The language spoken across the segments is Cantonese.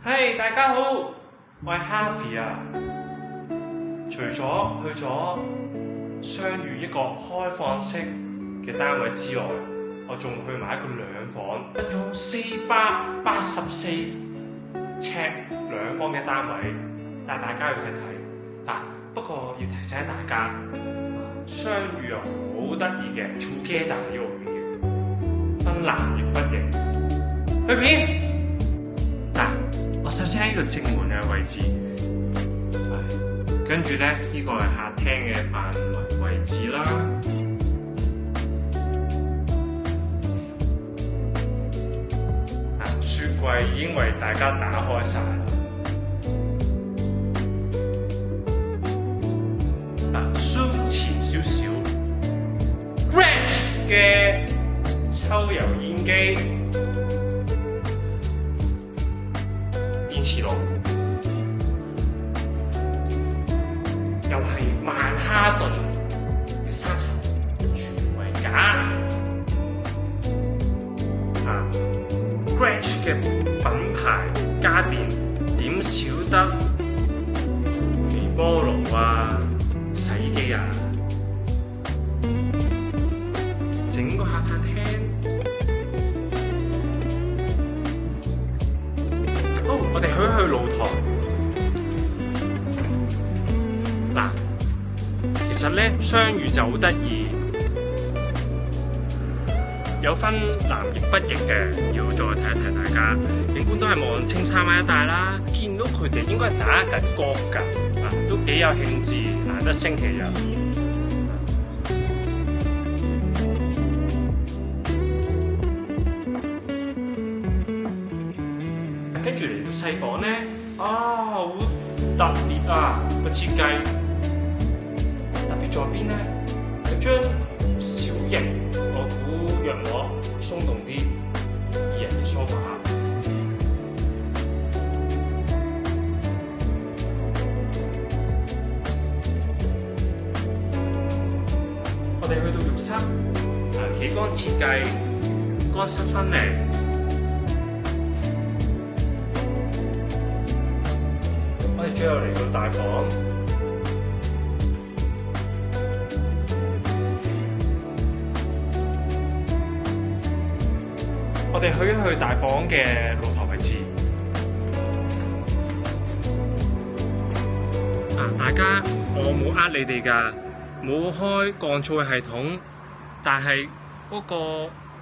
嘿，大家好，我係 Harvey 啊。除咗去咗相遇一個開放式嘅單位之外，我仲去埋一個兩房，用484尺兩房嘅單位，帶大家去睇睇。不過要提醒大家，相遇又好得意嘅 Together 呢個軟件，分南亦北亦。去片。我首先喺呢個正門嘅位置，跟住咧呢個係客廳嘅範圍位置啦。雪櫃已經為大家打開晒啦。Zoom 前少少 ，Grange 嘅抽油煙機。電磁爐又係曼哈頓嘅3層全圍架，Grange 嘅品牌家電點少得微波爐啊、洗衣機啊，整個客飯廳。我哋去露台嗱，其實咧相遇就好得意，有分南翼北翼嘅，要再睇一睇大家。應該都係望青山灣一帶啦，見到佢哋應該係打緊 golf 㗎，都幾有興致，難得星期日。跟住嚟到細房咧，好特別啊！個設計特別在邊咧？有張小型，我估約摸鬆動啲2人嘅梳化。我哋去到浴室，企缸設計，乾濕分明。我哋最後嚟到大房，我哋去一去大房嘅露台位置。大家我冇呃你哋㗎，冇開降噪嘅系統，但係嗰個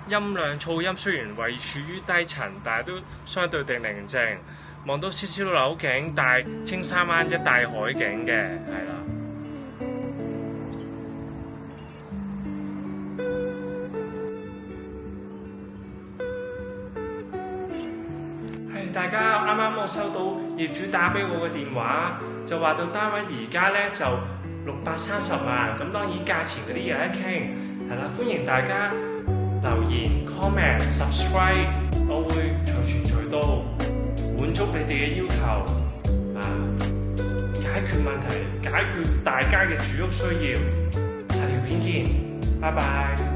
音量噪音雖然位處於低層，但係都相對地寧靜。望到少少樓景，但係青山灣一帶海景嘅，係啦。大家啱啱我收到業主打俾我嘅電話，就話到單位而家咧就630萬，咁當然價錢嗰啲有得傾，係啦。歡迎大家留言、comment、subscribe， 我會隨傳隨到。滿足你哋嘅要求，解決問題，解決大家嘅住屋需要。下條片見，拜拜。